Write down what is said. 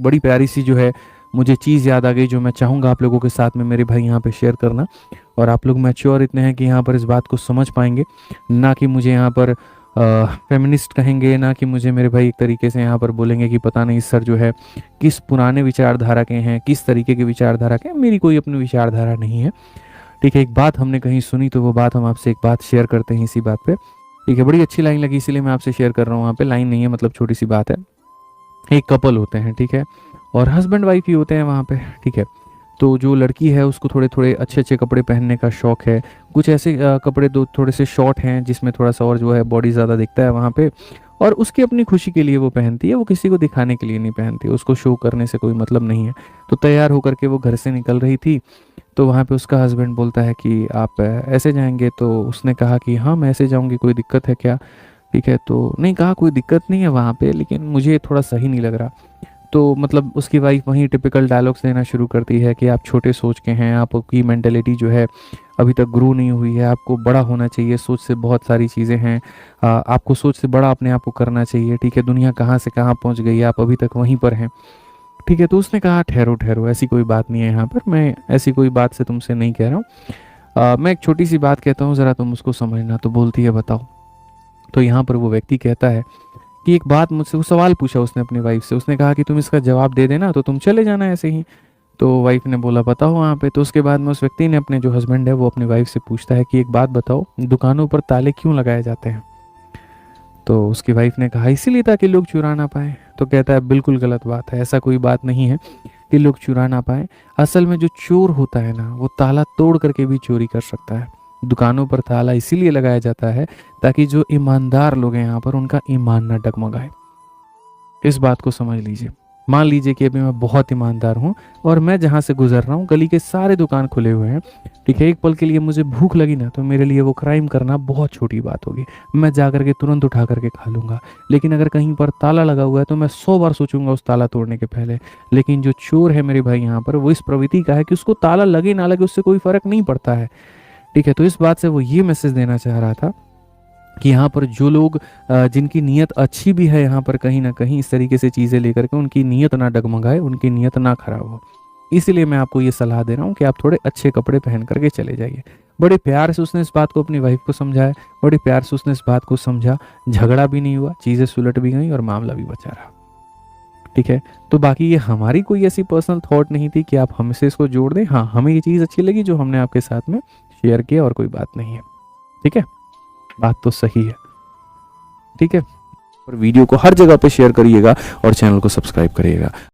बड़ी प्यारी सी जो है मुझे चीज़ याद आ गई, जो मैं चाहूँगा आप लोगों के साथ में मेरे भाई यहाँ पे शेयर करना। और आप लोग मैच्योर इतने हैं कि यहाँ पर इस बात को समझ पाएंगे, ना कि मुझे यहाँ पर फेमिनिस्ट कहेंगे, ना कि मुझे मेरे भाई एक तरीके से यहाँ पर बोलेंगे कि पता नहीं सर जो है किस पुराने विचारधारा के हैं, किस तरीके की विचारधारा के हैं। मेरी कोई अपनी विचारधारा नहीं है, ठीक है। एक बात हमने कहीं सुनी तो वो बात हम आपसे एक बात शेयर करते हैं इसी बात पे, ठीक है। बड़ी अच्छी लाइन लगी इसीलिए मैं आपसे शेयर कर रहा हूँ। वहाँ पे लाइन नहीं है, मतलब छोटी सी बात है। एक कपल होते हैं, ठीक है, और हस्बैंड वाइफ ही होते हैं वहाँ पे, ठीक है। तो जो लड़की है उसको थोड़े थोड़े अच्छे अच्छे कपड़े पहनने का शौक है। कुछ ऐसे कपड़े दो थोड़े से शॉर्ट हैं जिसमें थोड़ा सा और जो है बॉडी ज़्यादा दिखता है वहाँ पे, और उसकी अपनी खुशी के लिए वो पहनती है, वो किसी को दिखाने के लिए नहीं पहनती, उसको शो करने से कोई मतलब नहीं है। तो तैयार होकर के वो घर से निकल रही थी, तो वहाँ पे उसका हस्बैंड बोलता है कि आप ऐसे जाएंगे? तो उसने कहा कि हाँ मैं ऐसे जाऊँगी, कोई दिक्कत है क्या? ठीक है, तो नहीं, कहा कोई दिक्कत नहीं है वहाँ पे, लेकिन मुझे थोड़ा सही नहीं लग रहा। तो मतलब उसकी वाइफ वहीं टिपिकल डायलॉग्स देना शुरू करती है कि आप छोटे सोच के हैं, आपकी मेंटेलिटी जो है अभी तक ग्रो नहीं हुई है, आपको बड़ा होना चाहिए, सोच से बहुत सारी चीज़ें हैं, आपको सोच से बड़ा अपने आप को करना चाहिए, ठीक है। दुनिया कहाँ से कहाँ पहुँच गई है, आप अभी तक वहीं पर हैं, ठीक है। तो उसने कहा ठहरो ठहरो, ऐसी कोई बात नहीं है यहाँ पर, मैं ऐसी कोई बात से तुमसे नहीं कह रहा हूँ, मैं एक छोटी सी बात कहता हूँ, ज़रा तुम उसको समझना। तो बोलती है बताओ। तो यहाँ पर वो व्यक्ति कहता है कि एक बात मुझसे, वो सवाल पूछा उसने अपनी वाइफ से, उसने कहा कि तुम इसका जवाब दे देना तो तुम चले जाना ऐसे ही। तो वाइफ ने बोला बताओ वहाँ पे। तो उसके बाद में उस व्यक्ति ने, अपने जो हस्बैंड है वो अपनी वाइफ से पूछता है कि एक बात बताओ, दुकानों पर ताले क्यों लगाए जाते हैं? तो उसकी वाइफ ने कहा इसीलिए ताकि लोग चुरा ना पाए। तो कहता है बिल्कुल गलत बात है, ऐसा कोई बात नहीं है कि लोग चुरा ना पाए। असल में जो चोर होता है ना, वो ताला तोड़ करके भी चोरी कर सकता है। दुकानों पर ताला इसीलिए लगाया जाता है ताकि जो ईमानदार लोग हैं यहाँ पर, उनका ईमान ना डगमगाए। इस बात को समझ लीजिए। मान लीजिए कि अभी मैं बहुत ईमानदार हूँ और मैं जहाँ से गुजर रहा हूँ गली के सारे दुकान खुले हुए हैं, ठीक है। एक पल के लिए मुझे भूख लगी ना, तो मेरे लिए वो क्राइम करना बहुत छोटी बात होगी, मैं जा करके तुरंत उठा करके खा लूंगा। लेकिन अगर कहीं पर ताला लगा हुआ है तो मैं 100 बार सोचूंगा उस ताला तोड़ने के पहले। लेकिन जो चोर है मेरे भाई यहाँ पर, वो इस प्रवृत्ति का है कि उसको ताला लगे ना लगे उससे कोई फर्क नहीं पड़ता है, ठीक है। तो इस बात से वो ये मैसेज देना चाह रहा था कि यहाँ पर जो लोग जिनकी नीयत अच्छी भी है, यहाँ पर कहीं ना कहीं इस तरीके से चीज़ें लेकर के उनकी नीयत ना डगमगाए, उनकी नीयत ना खराब हो। इसीलिए मैं आपको ये सलाह दे रहा हूँ कि आप थोड़े अच्छे कपड़े पहन करके चले जाइए। बड़े प्यार से उसने इस बात को अपनी वाइफ को समझाया, बड़े प्यार से उसने इस बात को समझा, झगड़ा भी नहीं हुआ, चीज़ें सुलट भी गई और मामला भी बचा रहा, ठीक है। तो बाकी ये हमारी कोई ऐसी पर्सनल थॉट नहीं थी कि आप हमसे इसको जोड़ दें। हाँ, हमें ये चीज़ अच्छी लगी जो हमने आपके साथ में शेयर किया, और कोई बात नहीं है, ठीक है। बात तो सही है, ठीक है। और वीडियो को हर जगह पे शेयर करिएगा और चैनल को सब्सक्राइब करिएगा।